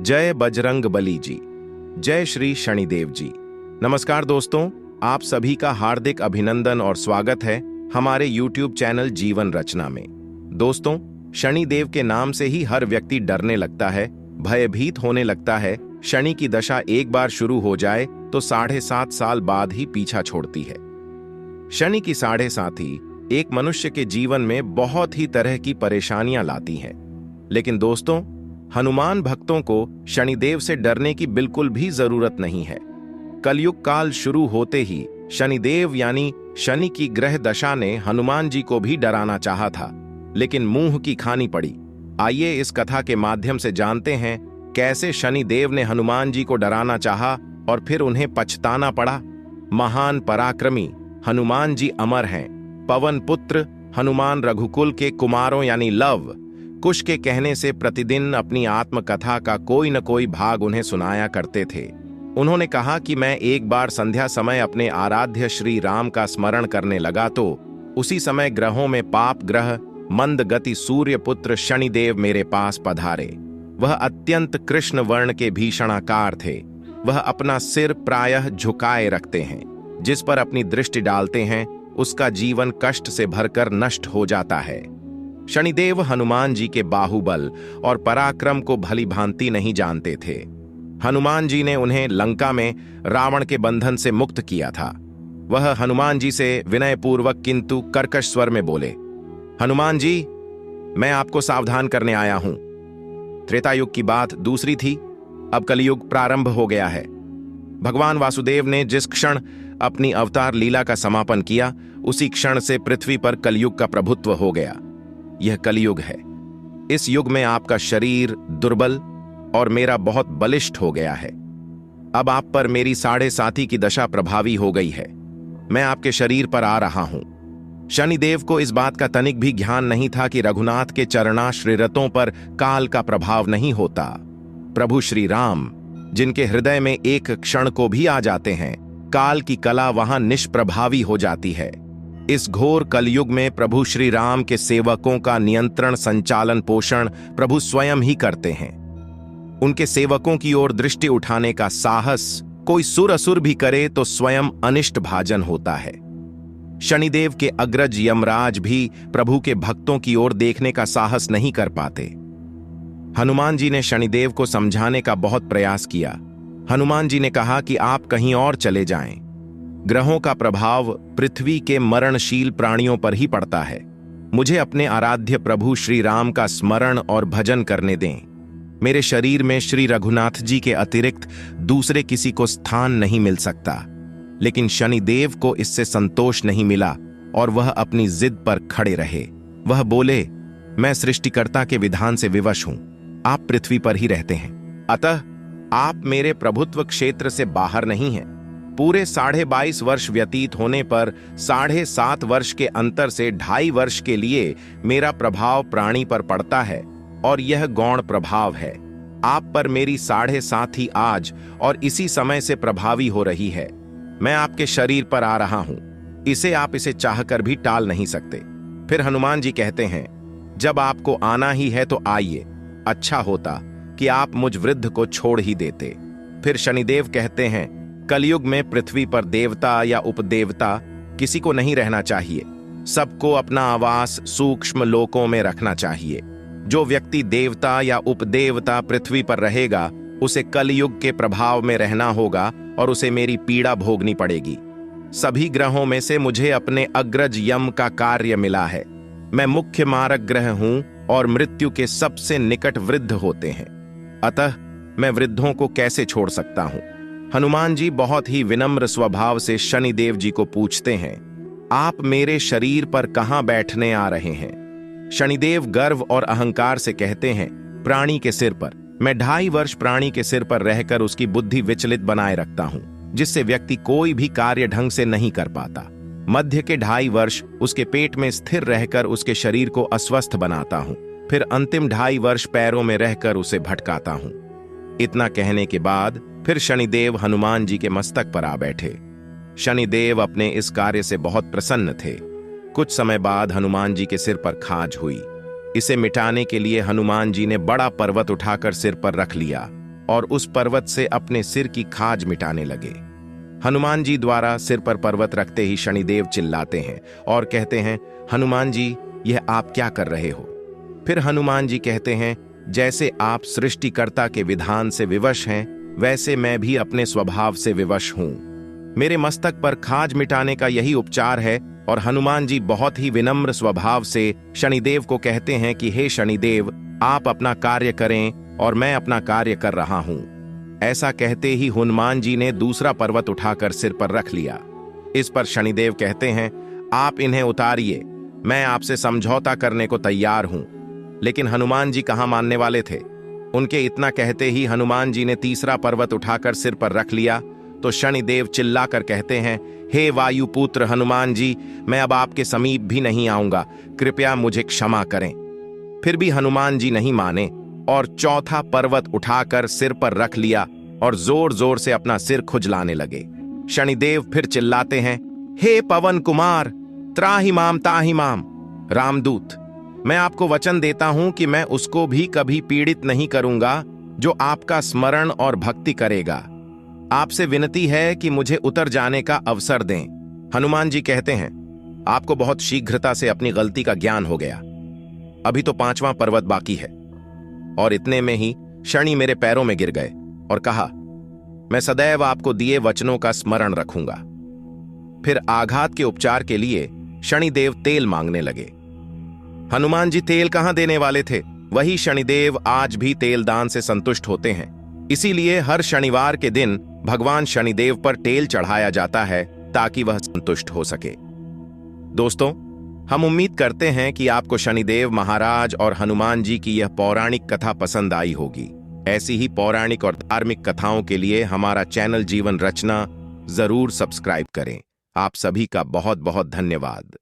जय बजरंग बली जी। जय श्री शनिदेव जी। नमस्कार दोस्तों, आप सभी का हार्दिक अभिनंदन और स्वागत है हमारे YouTube चैनल जीवन रचना में। दोस्तों, शनिदेव के नाम से ही हर व्यक्ति डरने लगता है, भयभीत होने लगता है। शनि की दशा एक बार शुरू हो जाए तो 7.5 साल बाद ही पीछा छोड़ती है। शनि की 7.5 एक मनुष्य के जीवन में बहुत ही तरह की परेशानियां लाती हैं। लेकिन दोस्तों, हनुमान भक्तों को शनिदेव से डरने की बिल्कुल भी जरूरत नहीं है। कलयुग काल शुरू होते ही शनिदेव यानी शनि की ग्रह दशा ने हनुमान जी को भी डराना चाहा था, लेकिन मुंह की खानी पड़ी। आइए इस कथा के माध्यम से जानते हैं कैसे शनिदेव ने हनुमान जी को डराना चाहा और फिर उन्हें पछताना पड़ा। महान पराक्रमी हनुमान जी अमर हैं। पवन पुत्र हनुमान रघुकुल के कुमारों यानी लव कुश के कहने से प्रतिदिन अपनी आत्मकथा का कोई न कोई भाग उन्हें सुनाया करते थे। उन्होंने कहा कि मैं एक बार संध्या समय अपने आराध्य श्री राम का स्मरण करने लगा तो उसी समय ग्रहों में पाप ग्रह मंद गति सूर्य पुत्र शनिदेव मेरे पास पधारे। वह अत्यंत कृष्ण वर्ण के भीषणाकार थे। वह अपना सिर प्रायः झुकाए रखते हैं। जिस पर अपनी दृष्टि डालते हैं उसका जीवन कष्ट से भरकर नष्ट हो जाता है। शनिदेव हनुमान जी के बाहुबल और पराक्रम को भली भांति नहीं जानते थे। हनुमान जी ने उन्हें लंका में रावण के बंधन से मुक्त किया था। वह हनुमान जी से विनयपूर्वक किंतु कर्कश स्वर में बोले, हनुमान जी, मैं आपको सावधान करने आया हूं। त्रेता युग की बात दूसरी थी, अब कलयुग प्रारंभ हो गया है। भगवान वासुदेव ने जिस क्षण अपनी अवतार लीला का समापन किया, उसी क्षण से पृथ्वी पर कलयुग का प्रभुत्व हो गया। यह कलयुग है। इस युग में आपका शरीर दुर्बल और मेरा बहुत बलिष्ठ हो गया है। अब आप पर मेरी 7.5 की दशा प्रभावी हो गई है। मैं आपके शरीर पर आ रहा हूं। शनिदेव को इस बात का तनिक भी ज्ञान नहीं था कि रघुनाथ के चरणाश्रितों पर काल का प्रभाव नहीं होता। प्रभु श्री राम जिनके हृदय में एक क्षण को भी आ जाते हैं, काल की कला वहां निष्प्रभावी हो जाती है। इस घोर कलयुग में प्रभु श्री राम के सेवकों का नियंत्रण संचालन पोषण प्रभु स्वयं ही करते हैं। उनके सेवकों की ओर दृष्टि उठाने का साहस कोई सुर असुर भी करे तो स्वयं अनिष्ट भाजन होता है। शनिदेव के अग्रज यमराज भी प्रभु के भक्तों की ओर देखने का साहस नहीं कर पाते। हनुमान जी ने शनिदेव को समझाने का बहुत प्रयास किया। हनुमान जी ने कहा कि आप कहीं और चले जाएं। ग्रहों का प्रभाव पृथ्वी के मरणशील प्राणियों पर ही पड़ता है। मुझे अपने आराध्य प्रभु श्री राम का स्मरण और भजन करने दें। मेरे शरीर में श्री रघुनाथ जी के अतिरिक्त दूसरे किसी को स्थान नहीं मिल सकता। लेकिन शनिदेव को इससे संतोष नहीं मिला और वह अपनी जिद पर खड़े रहे। वह बोले, मैं सृष्टिकर्ता के विधान से विवश हूं। आप पृथ्वी पर ही रहते हैं, अतः आप मेरे प्रभुत्व क्षेत्र से बाहर नहीं हैं। पूरे 22.5 वर्ष व्यतीत होने पर 7.5 वर्ष के अंतर से 2.5 वर्ष के लिए मेरा प्रभाव प्राणी पर पड़ता है और यह गौण प्रभाव है। आप पर मेरी 7.5 आज और इसी समय से प्रभावी हो रही है। मैं आपके शरीर पर आ रहा हूं। इसे चाहकर भी टाल नहीं सकते। फिर हनुमान जी कहते हैं, जब आपको आना ही है तो आइए। अच्छा होता कि आप मुझ वृद्ध को छोड़ ही देते। फिर शनिदेव कहते हैं, कलयुग में पृथ्वी पर देवता या उपदेवता किसी को नहीं रहना चाहिए। सबको अपना आवास सूक्ष्म लोकों में रखना चाहिए। जो व्यक्ति देवता या उपदेवता पृथ्वी पर रहेगा उसे कलयुग के प्रभाव में रहना होगा और उसे मेरी पीड़ा भोगनी पड़ेगी। सभी ग्रहों में से मुझे अपने अग्रज यम का कार्य मिला है। मैं मुख्य मारक ग्रह हूं और मृत्यु के सबसे निकट वृद्ध होते हैं। अतः मैं वृद्धों को कैसे छोड़ सकता हूं। हनुमान जी बहुत ही विनम्र स्वभाव से शनिदेव जी को पूछते हैं, आप मेरे शरीर पर कहां बैठने आ रहे हैं। शनिदेव गर्व और अहंकार से कहते हैं, प्राणी के सिर पर। मैं 2.5 वर्ष प्राणी के सिर पर रहकर उसकी बुद्धि विचलित बनाए रखता हूं, जिससे व्यक्ति कोई भी कार्य ढंग से नहीं कर पाता। मध्य के 2.5 वर्ष उसके पेट में स्थिर रहकर उसके शरीर को अस्वस्थ बनाता हूं। फिर अंतिम 2.5 वर्ष पैरों में रहकर उसे भटकाता हूं। इतना कहने के बाद फिर शनिदेव हनुमान जी के मस्तक पर आ बैठे। शनिदेव अपने इस कार्य से बहुत प्रसन्न थे। कुछ समय बाद हनुमान जी के सिर पर खाज हुई। इसे मिटाने के लिए हनुमान जी ने बड़ा पर्वत उठाकर सिर पर रख लिया। और उस पर्वत से अपने सिर की खाज मिटाने लगे। हनुमान जी द्वारा सिर पर पर्वत रखते ही शनिदेव चिल्लाते हैं और कहते हैं, हनुमान जी, यह आप क्या कर रहे हो? फिर हनुमान जी कहते हैं, जैसे आप सृष्टिकर्ता के विधान से विवश हैं, वैसे मैं भी अपने स्वभाव से विवश हूं। मेरे मस्तक पर खाज मिटाने का यही उपचार है। और हनुमान जी बहुत ही विनम्र स्वभाव से शनिदेव को कहते हैं कि हे शनिदेव, आप अपना कार्य करें और मैं अपना कार्य कर रहा हूं। ऐसा कहते ही हनुमान जी ने दूसरा पर्वत उठाकर सिर पर रख लिया। इस पर शनिदेव कहते हैं, आप इन्हें उतारिए, मैं आपसे समझौता करने को तैयार हूं। लेकिन हनुमान जी कहां मानने वाले थे। उनके इतना कहते ही हनुमान जी ने तीसरा पर्वत उठाकर सिर पर रख लिया तो शनिदेव चिल्लाकर कहते हैं, हे वायुपुत्र हनुमान जी, मैं अब आपके समीप भी नहीं आऊंगा, कृपया मुझे क्षमा करें। फिर भी हनुमान जी नहीं माने और चौथा पर्वत उठाकर सिर पर रख लिया और जोर जोर से अपना सिर खुजलाने लगे। शनिदेव फिर चिल्लाते हैं, हे पवन कुमार, त्राहिमाम ताहिमाम। रामदूत, मैं आपको वचन देता हूं कि मैं उसको भी कभी पीड़ित नहीं करूंगा जो आपका स्मरण और भक्ति करेगा। आपसे विनती है कि मुझे उतर जाने का अवसर दें। हनुमान जी कहते हैं, आपको बहुत शीघ्रता से अपनी गलती का ज्ञान हो गया। अभी तो पांचवां पर्वत बाकी है। और इतने में ही शनि मेरे पैरों में गिर गए और कहा, मैं सदैव आपको दिए वचनों का स्मरण रखूंगा। फिर आघात के उपचार के लिए शनिदेव तेल मांगने लगे। हनुमान जी तेल कहां देने वाले थे? वही शनिदेव आज भी तेल दान से संतुष्ट होते हैं। इसीलिए हर शनिवार के दिन भगवान शनिदेव पर तेल चढ़ाया जाता है ताकि वह संतुष्ट हो सके। दोस्तों, हम उम्मीद करते हैं कि आपको शनिदेव महाराज और हनुमान जी की यह पौराणिक कथा पसंद आई होगी। ऐसी ही पौराणिक और धार्मिक कथाओं के लिए हमारा चैनल जीवन रचना जरूर सब्सक्राइब करें। आप सभी का बहुत बहुत धन्यवाद।